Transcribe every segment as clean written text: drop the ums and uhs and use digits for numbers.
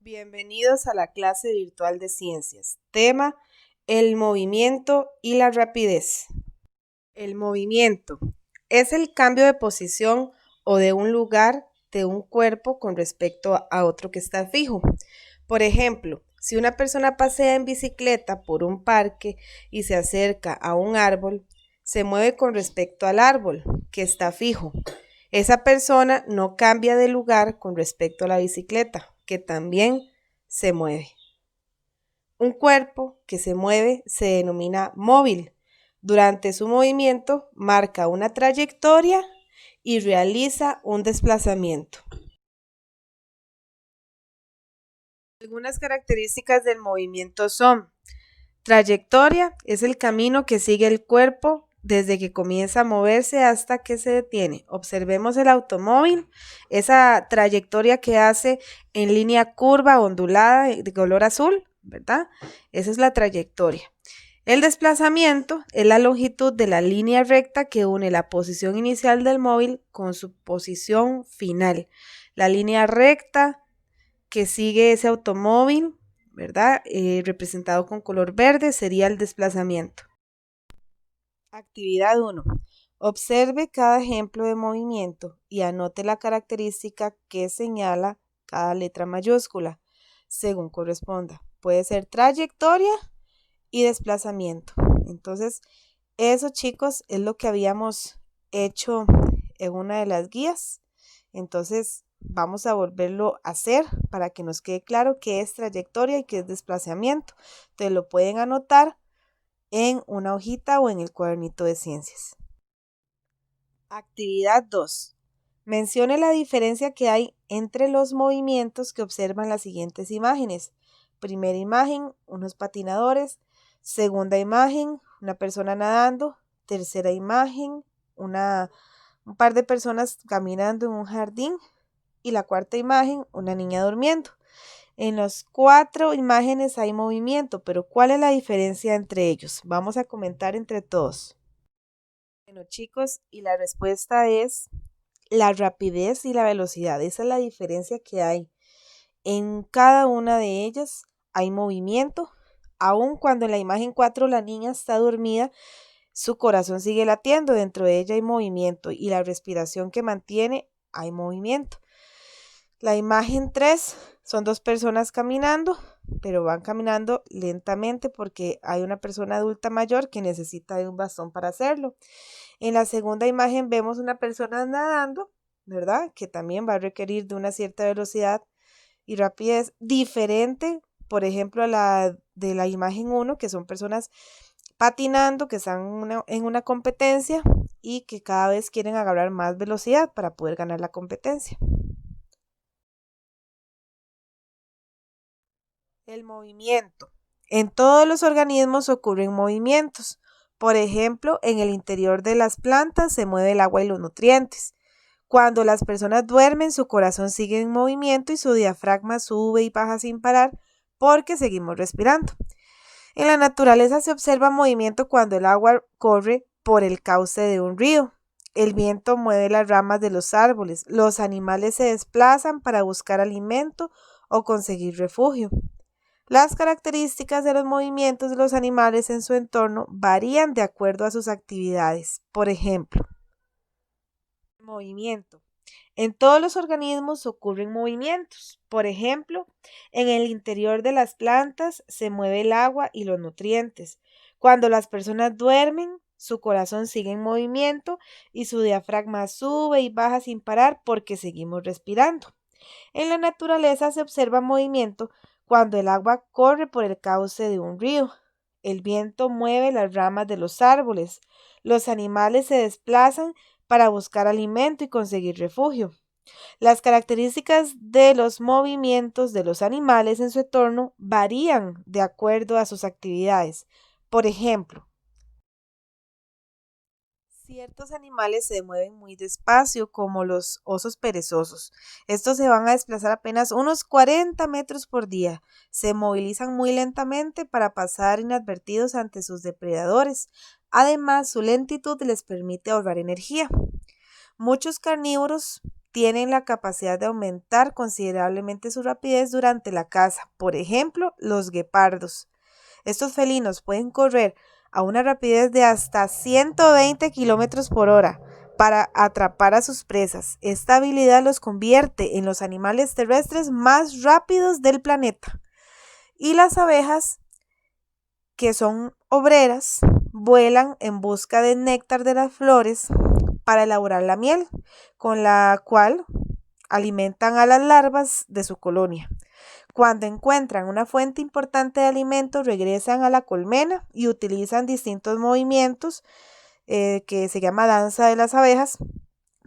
Bienvenidos a la clase virtual de ciencias. Tema: el movimiento y la rapidez. El movimiento es el cambio de posición o de un lugar de un cuerpo con respecto a otro que está fijo. Por ejemplo, si una persona pasea en bicicleta por un parque y se acerca a un árbol, se mueve con respecto al árbol, que está fijo. Esa persona no cambia de lugar con respecto a la bicicleta, que también se mueve. Un cuerpo que se mueve se denomina móvil. Durante su movimiento marca una trayectoria y realiza un desplazamiento. Algunas características del movimiento son: trayectoria es el camino que sigue el cuerpo desde que comienza a moverse hasta que se detiene. Observemos el automóvil, esa trayectoria que hace en línea curva, ondulada, de color azul, ¿verdad? Esa es la trayectoria. El desplazamiento es la longitud de la línea recta que une la posición inicial del móvil con su posición final. La línea recta que sigue ese automóvil, ¿verdad? Representado con color verde, sería el desplazamiento. Actividad 1. Observe cada ejemplo de movimiento y anote la característica que señala cada letra mayúscula, según corresponda. Puede ser trayectoria y desplazamiento. Entonces, eso, chicos, es lo que habíamos hecho en una de las guías. Entonces, vamos a volverlo a hacer para que nos quede claro qué es trayectoria y qué es desplazamiento. Entonces, lo pueden anotar en una hojita o en el cuadernito de ciencias. Actividad 2. Mencione la diferencia que hay entre los movimientos que observan las siguientes imágenes. Primera imagen, unos patinadores. Segunda imagen, una persona nadando. Tercera imagen, un par de personas caminando en un jardín. Y la cuarta imagen, una niña durmiendo. En las 4 imágenes hay movimiento, pero ¿cuál es la diferencia entre ellos? Vamos a comentar entre todos. Bueno, chicos, y la respuesta es la rapidez y la velocidad. Esa es la diferencia que hay. En cada una de ellas hay movimiento. Aun cuando en la imagen 4 la niña está dormida, su corazón sigue latiendo. Dentro de ella hay movimiento y la respiración que mantiene, hay movimiento. La imagen 3 son 2 personas caminando, pero van caminando lentamente porque hay una persona adulta mayor que necesita de un bastón para hacerlo. En la segunda imagen vemos una persona nadando, ¿verdad? Que también va a requerir de una cierta velocidad y rapidez diferente, por ejemplo, a la de la imagen 1, que son personas patinando, que están en una competencia y que cada vez quieren agarrar más velocidad para poder ganar la competencia. El movimiento. En todos los organismos ocurren movimientos. Por ejemplo, en el interior de las plantas se mueve el agua y los nutrientes. Cuando las personas duermen, su corazón sigue en movimiento y su diafragma sube y baja sin parar porque seguimos respirando. En la naturaleza se observa movimiento cuando el agua corre por el cauce de un río. El viento mueve las ramas de los árboles. Los animales se desplazan para buscar alimento o conseguir refugio. Las características de los movimientos de los animales en su entorno varían de acuerdo a sus actividades. Por ejemplo, movimiento. En todos los organismos ocurren movimientos. Por ejemplo, en el interior de las plantas se mueve el agua y los nutrientes. Cuando las personas duermen, su corazón sigue en movimiento y su diafragma sube y baja sin parar porque seguimos respirando. En la naturaleza se observa movimiento cuando el agua corre por el cauce de un río. El viento mueve las ramas de los árboles. Los animales se desplazan para buscar alimento y conseguir refugio. Las características de los movimientos de los animales en su entorno varían de acuerdo a sus actividades. Por ejemplo, ciertos animales se mueven muy despacio, como los osos perezosos. Estos se van a desplazar apenas unos 40 metros por día. Se movilizan muy lentamente para pasar inadvertidos ante sus depredadores. Además, su lentitud les permite ahorrar energía. Muchos carnívoros tienen la capacidad de aumentar considerablemente su rapidez durante la caza. Por ejemplo, los guepardos. Estos felinos pueden correr a una rapidez de hasta 120 kilómetros por hora para atrapar a sus presas. Esta habilidad los convierte en los animales terrestres más rápidos del planeta. Y las abejas, que son obreras, vuelan en busca del néctar de las flores para elaborar la miel, con la cual alimentan a las larvas de su colonia. Cuando encuentran una fuente importante de alimento, regresan a la colmena y utilizan distintos movimientos que se llama danza de las abejas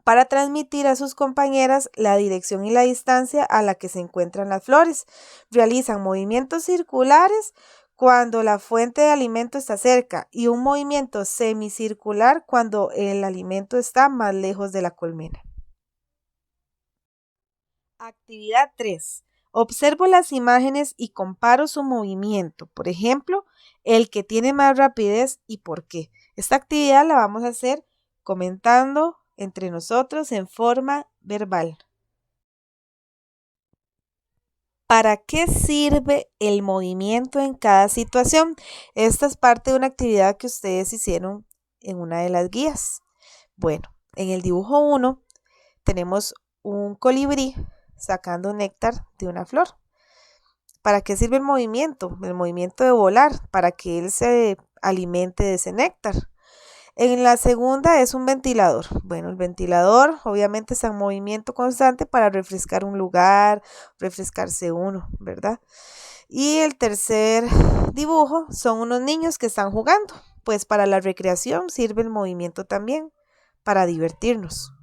para transmitir a sus compañeras la dirección y la distancia a la que se encuentran las flores. Realizan movimientos circulares cuando la fuente de alimento está cerca y un movimiento semicircular cuando el alimento está más lejos de la colmena. Actividad 3. Observo las imágenes y comparo su movimiento. Por ejemplo, el que tiene más rapidez y por qué. Esta actividad la vamos a hacer comentando entre nosotros en forma verbal. ¿Para qué sirve el movimiento en cada situación? Esta es parte de una actividad que ustedes hicieron en una de las guías. Bueno, en el dibujo 1 tenemos un colibrí sacando néctar de una flor. ¿Para qué sirve el movimiento? El movimiento de volar, para que él se alimente de ese néctar. En la segunda es un ventilador. Bueno, el ventilador obviamente está en movimiento constante para refrescar un lugar, refrescarse uno, ¿verdad? Y el tercer dibujo son unos niños que están jugando. Pues para la recreación sirve el movimiento también, para divertirnos.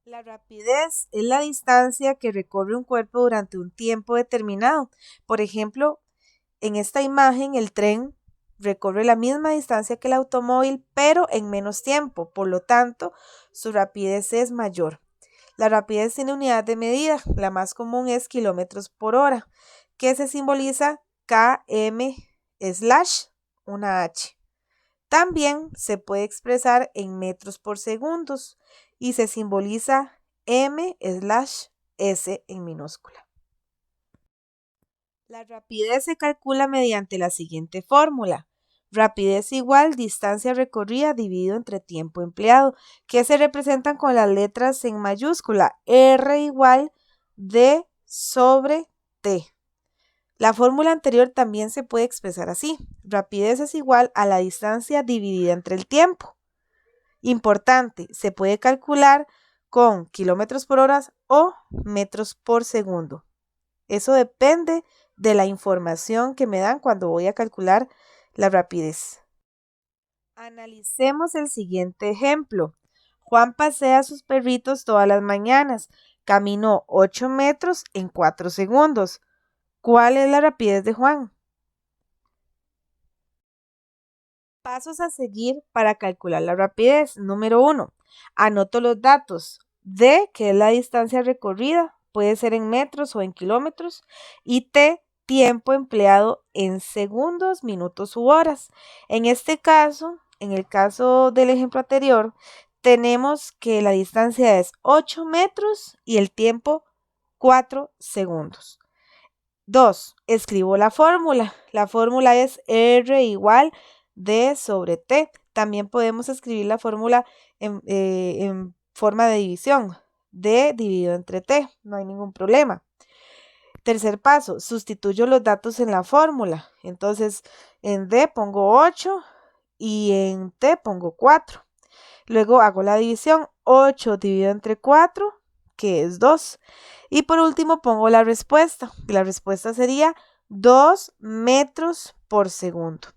La rapidez es la distancia que recorre un cuerpo durante un tiempo determinado. Por ejemplo, en esta imagen el tren recorre la misma distancia que el automóvil, pero en menos tiempo. Por lo tanto, su rapidez es mayor. La rapidez tiene unidad de medida. La más común es kilómetros por hora, que se simboliza km/una h. También se puede expresar en metros por segundos y se simboliza m/s en minúscula. La rapidez se calcula mediante la siguiente fórmula. Rapidez igual distancia recorrida dividido entre tiempo empleado, que se representan con las letras en mayúscula. R igual D sobre T. La fórmula anterior también se puede expresar así. Rapidez es igual a la distancia dividida entre el tiempo. Importante, se puede calcular con kilómetros por hora o metros por segundo. Eso depende de la información que me dan cuando voy a calcular la rapidez. Analicemos el siguiente ejemplo. Juan pasea a sus perritos todas las mañanas. Caminó 8 metros en 4 segundos. ¿Cuál es la rapidez de Juan? Pasos a seguir para calcular la rapidez. Número 1. Anoto los datos. D, que es la distancia recorrida, puede ser en metros o en kilómetros. Y T, tiempo empleado en segundos, minutos u horas. En este caso, en el caso del ejemplo anterior, tenemos que la distancia es 8 metros y el tiempo 4 segundos. 2. Escribo la fórmula. La fórmula es R igual D sobre T. También podemos escribir la fórmula en forma de división. D dividido entre T. No hay ningún problema. Tercer paso, sustituyo los datos en la fórmula. Entonces, en D pongo 8 y en T pongo 4. Luego hago la división. 8 dividido entre 4, que es 2. Y por último pongo la respuesta. La respuesta sería 2 metros por segundo.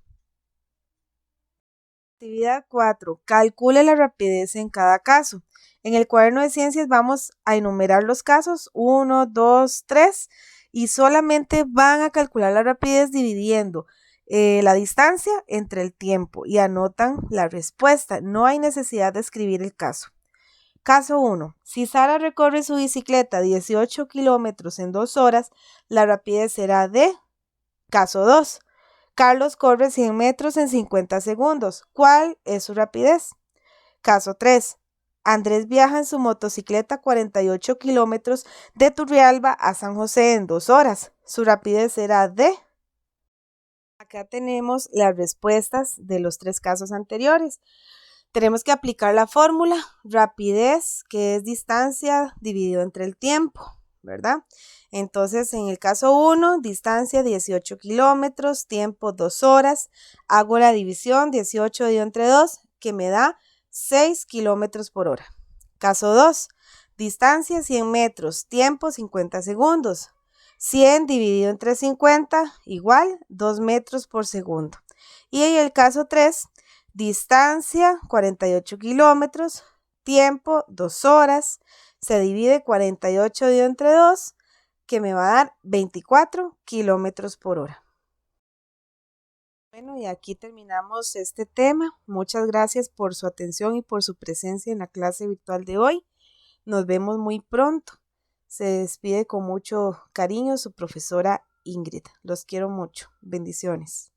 Actividad 4. Calcule la rapidez en cada caso. En el cuaderno de ciencias vamos a enumerar los casos 1, 2, 3 y solamente van a calcular la rapidez dividiendo la distancia entre el tiempo y anotan la respuesta. No hay necesidad de escribir el caso. Caso 1. Si Sara recorre su bicicleta 18 kilómetros en 2 horas, la rapidez será de. Caso 2. Carlos corre 100 metros en 50 segundos. ¿Cuál es su rapidez? Caso 3. Andrés viaja en su motocicleta 48 kilómetros de Turrialba a San José en 2 horas. Su rapidez será de... Acá tenemos las respuestas de los 3 casos anteriores. Tenemos que aplicar la fórmula rapidez, que es distancia dividido entre el tiempo, ¿verdad? Entonces, en el caso 1, distancia 18 kilómetros, tiempo 2 horas. Hago la división 18 dividido entre 2, que me da 6 kilómetros por hora. Caso 2, distancia 100 metros, tiempo 50 segundos. 100 dividido entre 50 igual 2 metros por segundo. Y en el caso 3, distancia 48 kilómetros, tiempo 2 horas, se divide 48 dividido entre 2, que me va a dar 24 kilómetros por hora. Bueno, y aquí terminamos este tema. Muchas gracias por su atención y por su presencia en la clase virtual de hoy. Nos vemos muy pronto. Se despide con mucho cariño su profesora Ingrid. Los quiero mucho. Bendiciones.